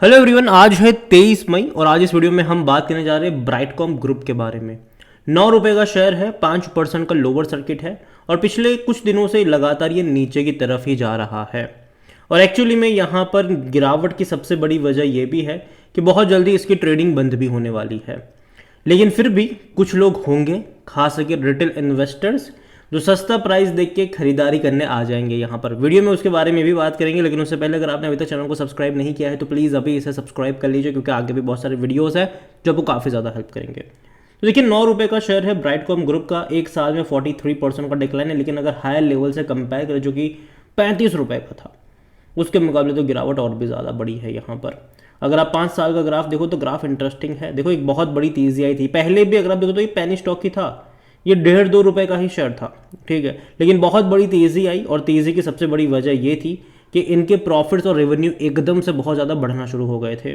Hello everyone, आज है 23 मई और आज इस वीडियो में हम बात करने जा रहे हैं ब्राइटकॉम ग्रुप के बारे में। 9 रुपए का शेयर है, 5% का लोअर सर्किट है और पिछले कुछ दिनों से लगातार ये नीचे की तरफ ही जा रहा है। और एक्चुअली में यहाँ पर गिरावट की सबसे बड़ी वजह यह भी है कि बहुत जल्दी इसकी ट्रेडिंग बंद भी होने वाली है। लेकिन फिर भी कुछ लोग होंगे, खास करके रिटेल इन्वेस्टर्स, जो सस्ता प्राइस देख के खरीदारी करने आ जाएंगे यहाँ पर। वीडियो में उसके बारे में भी बात करेंगे, लेकिन उससे पहले अगर आपने अभी तक चैनल को सब्सक्राइब नहीं किया है तो प्लीज़ अभी इसे सब्सक्राइब कर लीजिए, क्योंकि आगे भी बहुत सारे वीडियोस हैं जो आपको काफ़ी ज़्यादा हेल्प करेंगे। तो देखिए, 9 रुपये का शेयर है ब्राइटकॉम ग्रुप का, एक साल में 43% का डिक्लाइन है। लेकिन अगर हायर लेवल से कंपेयर करें जो कि 35 रुपये का था, उसके मुकाबले तो गिरावट और भी ज़्यादा बड़ी है यहाँ पर। अगर आप 5 साल का ग्राफ देखो तो ग्राफ इंटरेस्टिंग है। देखो, एक बहुत बड़ी तेज़ी आई थी। पहले भी अगर आप देखो तो ये पेनी स्टॉक की था, ये 1.5-2 रुपये का ही शेयर था, ठीक है। लेकिन बहुत बड़ी तेज़ी आई और तेज़ी की सबसे बड़ी वजह ये थी कि इनके प्रॉफिट्स और रेवेन्यू एकदम से बहुत ज़्यादा बढ़ना शुरू हो गए थे।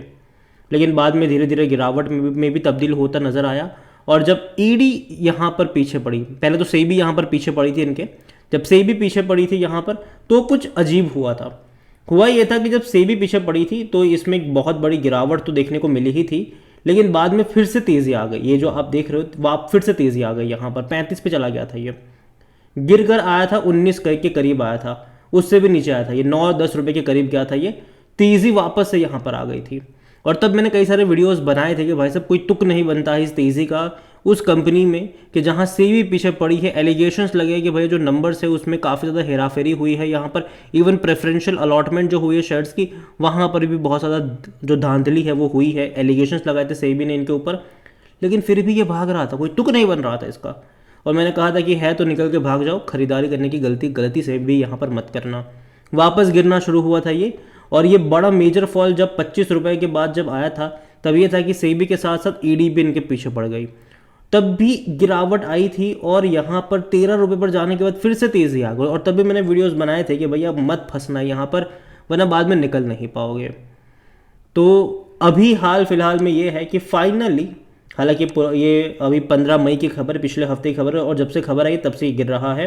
लेकिन बाद में धीरे धीरे गिरावट में भी तब्दील होता नज़र आया। और जब ईडी यहाँ पर पीछे पड़ी, पहले तो सेबी यहाँ पर पीछे पड़ी थी इनके, जब सेबी पीछे पड़ी थी यहाँ पर तो कुछ अजीब हुआ था। हुआ ये था कि जब सेबी पीछे पड़ी थी तो इसमें एक बहुत बड़ी गिरावट तो देखने को मिली ही थी, लेकिन बाद में फिर से तेज़ी आ गई। ये जो आप देख रहे हो, आप फिर से तेज़ी आ गई। यहाँ पर 35 पे चला गया था, ये गिर कर आया था 19 के करीब आया था, उससे भी नीचे आया था, ये 9-10 रुपये के करीब गया था। ये तेज़ी वापस से यहाँ पर आ गई थी। और तब मैंने कई सारे वीडियोस बनाए थे कि भाई साहब, कोई तुक नहीं बनता है इस तेज़ी का उस कंपनी में कि जहाँ सेबी पीछे पड़ी है। एलिगेशंस लगे कि भाई जो नंबर्स है उसमें काफ़ी ज़्यादा हेराफेरी हुई है यहाँ पर। इवन प्रेफरेंशियल अलॉटमेंट जो हुई है शेयर्स की, वहाँ पर भी बहुत ज़्यादा जो धांधली है वो हुई है। एलिगेशंस लगाए थे सेबी ने इनके ऊपर, लेकिन फिर भी ये भाग रहा था, कोई तुक नहीं बन रहा था इसका। और मैंने कहा था कि है तो निकल के भाग जाओ, खरीदारी करने की गलती से भी यहाँ पर मत करना। वापस गिरना शुरू हुआ था ये, और ये बड़ा मेजर फॉल जब 25 रुपये के बाद जब आया था, तब ये था कि सेबी के साथ साथ ईडी भी इनके पीछे पड़ गई। तब भी गिरावट आई थी और यहाँ पर 13 रुपये पर जाने के बाद फिर से तेज़ी आ गई। और तब भी मैंने वीडियोस बनाए थे कि भैया मत फंसना यहाँ पर, वरना बाद में निकल नहीं पाओगे। तो अभी हाल फिलहाल में ये है कि फाइनली, हालांकि ये अभी 15 मई की खबर, पिछले हफ्ते की खबर है, और जब से खबर आई तब से गिर रहा है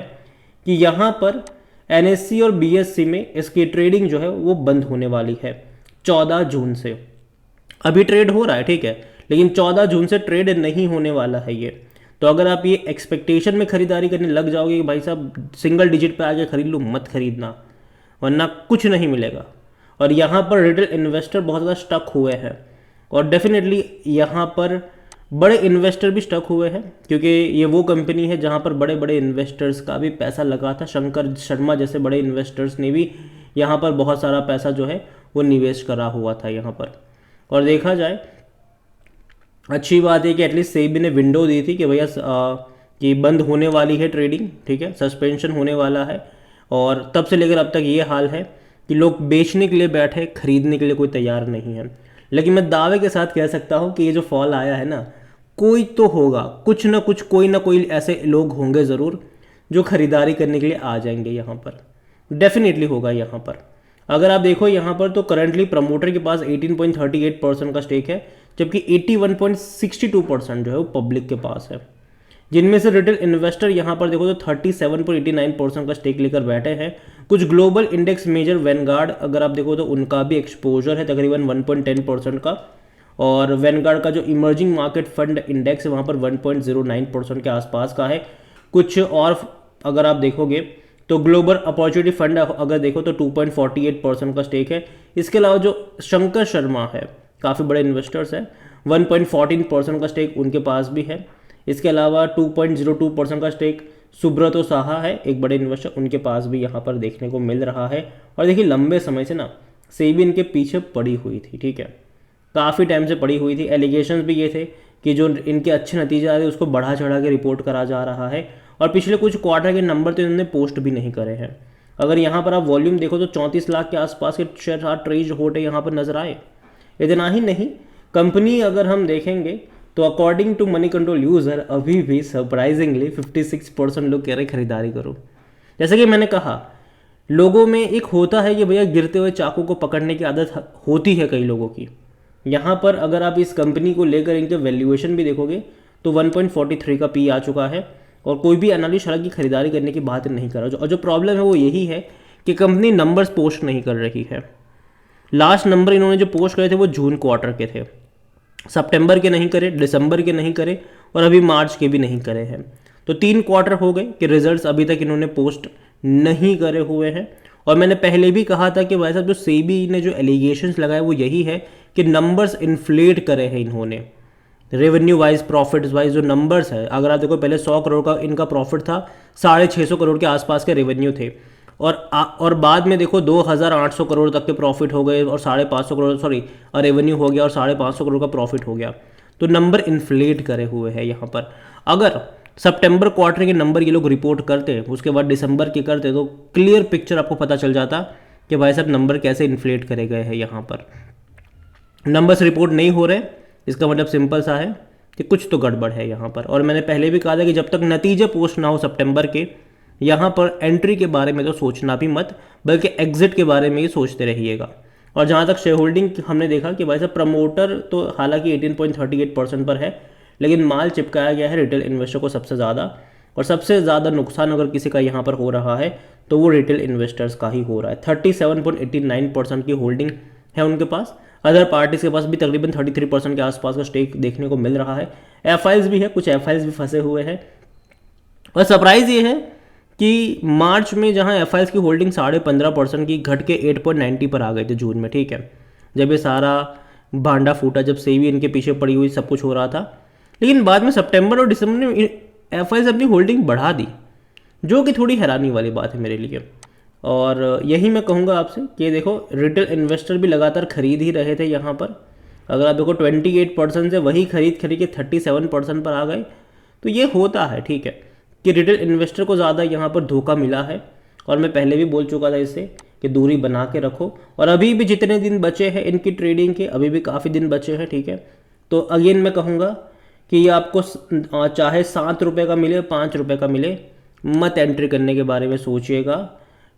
कि यहाँ पर एनएससी और बीएससी में इसकी ट्रेडिंग जो है वो बंद होने वाली है 14 जून से। अभी ट्रेड हो रहा है, ठीक है, लेकिन 14 जून से ट्रेड नहीं होने वाला है ये। तो अगर आप ये एक्सपेक्टेशन में खरीदारी करने लग जाओगे कि भाई साहब सिंगल डिजिट पे आके खरीद लो, मत खरीदना, वरना कुछ नहीं मिलेगा। और यहाँ पर रिटेल इन्वेस्टर बहुत ज़्यादा स्टक हुए हैं, और डेफिनेटली यहाँ पर बड़े इन्वेस्टर भी स्टक हुए हैं, क्योंकि ये वो कंपनी है जहाँ पर बड़े बड़े इन्वेस्टर्स का भी पैसा लगा था। शंकर शर्मा जैसे बड़े इन्वेस्टर्स ने भी यहाँ पर बहुत सारा पैसा जो है वो निवेश करा हुआ था यहाँ पर। और देखा जाए, अच्छी बात है कि एटलीस्ट सेबी ने विंडो दी थी कि भैया कि बंद होने वाली है ट्रेडिंग, ठीक है, सस्पेंशन होने वाला है। और तब से लेकर अब तक ये हाल है कि लोग बेचने के लिए बैठे, खरीदने के लिए कोई तैयार नहीं है। लेकिन मैं दावे के साथ कह सकता हूँ कि ये जो फॉल आया है ना, कोई तो होगा, कुछ ना कुछ, कोई ना कोई ऐसे लोग होंगे ज़रूर जो खरीदारी करने के लिए आ जाएंगे यहाँ पर। डेफिनेटली होगा यहाँ पर। अगर आप देखो यहाँ पर तो करंटली प्रमोटर के पास 18.38% का स्टेक है, जबकि 81.62% जो है वो पब्लिक के पास है। जिनमें से रिटेल इन्वेस्टर यहाँ पर देखो तो 37.89% का स्टेक लेकर बैठे हैं। कुछ ग्लोबल इंडेक्स मेजर वैनगार्ड अगर आप देखो तो उनका भी एक्सपोजर है तकरीबन 1.10% का। और वैनगार्ड का जो इमर्जिंग मार्केट फंड इंडेक्स है वहाँ पर 1.09% के आसपास का है। कुछ और अगर आप देखोगे तो ग्लोबल अपॉर्चुनिटी फंड अगर देखो तो 2.48% का स्टेक है। इसके अलावा जो शंकर शर्मा है, काफ़ी बड़े इन्वेस्टर्स हैं, 1.14% का स्टेक उनके पास भी है। इसके अलावा 2.02% का स्टेक सुब्रतो साहा है, एक बड़े इन्वेस्टर, उनके पास भी यहाँ पर देखने को मिल रहा है। और देखिए, लंबे समय से ना सेबी इनके पीछे पड़ी हुई थी, ठीक है, काफ़ी टाइम से पड़ी हुई थी। एलिगेशंस भी ये थे कि जो इनके अच्छे नतीजे आ रहे उसको बढ़ा चढ़ा के रिपोर्ट करा जा रहा है। और पिछले कुछ क्वार्टर के नंबर तो इन्होंने पोस्ट भी नहीं करे हैं। अगर यहाँ पर आप वॉल्यूम देखो तो 34 लाख के आसपास के शेयर ट्रेड होते यहाँ पर नजर आए। इतना ही नहीं, कंपनी अगर हम देखेंगे तो according to Moneycontrol user अभी भी सरप्राइजिंगली 56% लोग कह रहे खरीदारी करो। जैसे कि मैंने कहा, लोगों में एक होता है कि भैया गिरते हुए चाकू को पकड़ने की आदत होती है कई लोगों की। यहाँ पर अगर आप इस कंपनी को लेकर इनके वैल्यूएशन भी देखोगे तो 1.43 का पी आ चुका है, और कोई भी एनालिस्ट हालांकि खरीदारी करने की बात नहीं कर रहा। और जो प्रॉब्लम है वो यही है कि कंपनी नंबर्स पोस्ट नहीं कर रही है। लास्ट नंबर इन्होंने जो पोस्ट करे थे वो जून क्वार्टर के थे, सितंबर के नहीं करे, दिसंबर के नहीं करे और अभी मार्च के भी नहीं करे हैं। तो 3 क्वार्टर हो गए कि रिजल्ट्स अभी तक इन्होंने पोस्ट नहीं करे हुए हैं। और मैंने पहले भी कहा था कि भाई साहब जो सेबी ने जो एलिगेशंस लगाए वो यही है कि नंबर्स इन्फ्लेट करे हैं इन्होंने, रेवेन्यू वाइज, प्रॉफिट्स वाइज जो नंबर्स है। अगर आप देखो पहले 100 करोड़ का इनका प्रॉफिट था, 650 करोड़ के आसपास के रेवेन्यू थे, और बाद में देखो 2800 करोड़ तक के प्रॉफिट हो गए और 550 करोड़ रेवेन्यू हो गया और 550 करोड़ का प्रॉफिट हो गया। तो नंबर इन्फ्लेट करे हुए हैं यहाँ पर। अगर सितंबर क्वार्टर के नंबर ये लोग रिपोर्ट करते, उसके बाद दिसंबर के करते, तो क्लियर पिक्चर आपको पता चल जाता कि भाई साहब नंबर कैसे इन्फ्लेट करे गए हैं। यहाँ पर नंबर्स रिपोर्ट नहीं हो रहे, इसका मतलब सिंपल सा है कि कुछ तो गड़बड़ है यहाँ पर। और मैंने पहले भी कहा था कि जब तक नतीजे पोस्ट ना हो सितंबर के, यहाँ पर एंट्री के बारे में तो सोचना भी मत, बल्कि एग्जिट के बारे में ही सोचते रहिएगा। और जहाँ तक शेयर होल्डिंग हमने देखा कि भाई साहब प्रमोटर तो हालांकि 18.38% पर है, लेकिन माल चिपकाया गया है रिटेल इन्वेस्टर को सबसे ज़्यादा, और सबसे ज़्यादा नुकसान अगर किसी का यहाँ पर हो रहा है तो वो रिटेल इन्वेस्टर्स का ही हो रहा है। 37.89% की होल्डिंग है उनके पास। अदर पार्टीज के पास भी तकरीबन 33% के आसपास का स्टेक देखने को मिल रहा है। एफआईज भी है, कुछ एफआईज भी फंसे हुए हैं। और सरप्राइज ये है कि मार्च में जहां एफआईज की होल्डिंग 15.5% की घट के 8.90 पर आ गए थे जून में, ठीक है, जब ये सारा भांडा फूटा, जब सेबी इनके पीछे पड़ी हुई सब कुछ हो रहा था। लेकिन बाद में सितंबर और दिसंबर में एफआईज अपनी होल्डिंग बढ़ा दी, जो कि थोड़ी हैरानी वाली बात है मेरे लिए। और यही मैं कहूँगा आपसे कि देखो रिटेल इन्वेस्टर भी लगातार खरीद ही रहे थे यहाँ पर। अगर आप देखो 28% से वही खरीद के 37% पर आ गए, तो ये होता है, ठीक है, कि रिटेल इन्वेस्टर को ज़्यादा यहाँ पर धोखा मिला है। और मैं पहले भी बोल चुका था इससे कि दूरी बना के रखो। और अभी भी जितने दिन बचे हैं इनकी ट्रेडिंग के, अभी भी काफ़ी दिन बचे हैं, ठीक है। तो अगेन मैं कहूँगा कि ये आपको चाहे 7 रुपये का मिले, 5 रुपये का मिले, मत एंट्री करने के बारे में सोचिएगा,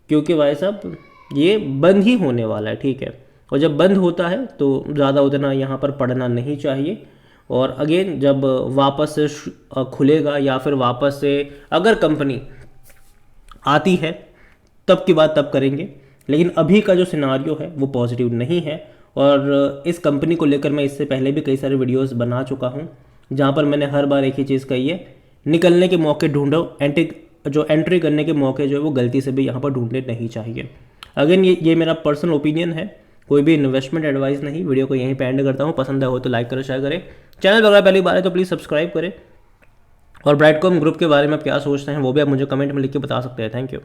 क्योंकि भाई साहब ये बंद ही होने वाला है, ठीक है। और जब बंद होता है तो ज़्यादा उतना यहाँ पर पढ़ना नहीं चाहिए। और अगेन जब वापस से खुलेगा या फिर वापस से अगर कंपनी आती है तब की बात तब करेंगे, लेकिन अभी का जो सिनारियो है वो पॉजिटिव नहीं है। और इस कंपनी को लेकर मैं इससे पहले भी कई सारे वीडियोस बना चुका हूँ, जहाँ पर मैंने हर बार एक ही चीज़ कही है, निकलने के मौके ढूंढो, एंट्री करने के मौके जो है वो गलती से भी यहाँ पर ढूंढने नहीं चाहिए। अगेन ये मेरा पर्सनल ओपिनियन है, कोई भी इन्वेस्टमेंट एडवाइस नहीं। वीडियो को यहीं पे एंड करता हूँ। पसंद आया हो तो लाइक करें, शेयर करें। चैनल वगैरह पहली बार है तो प्लीज़ सब्सक्राइब करें। और ब्राइटकॉम ग्रुप के बारे में आप क्या सोचते हैं वो भी आप मुझे कमेंट में लिख के बता सकते हैं। Thank you.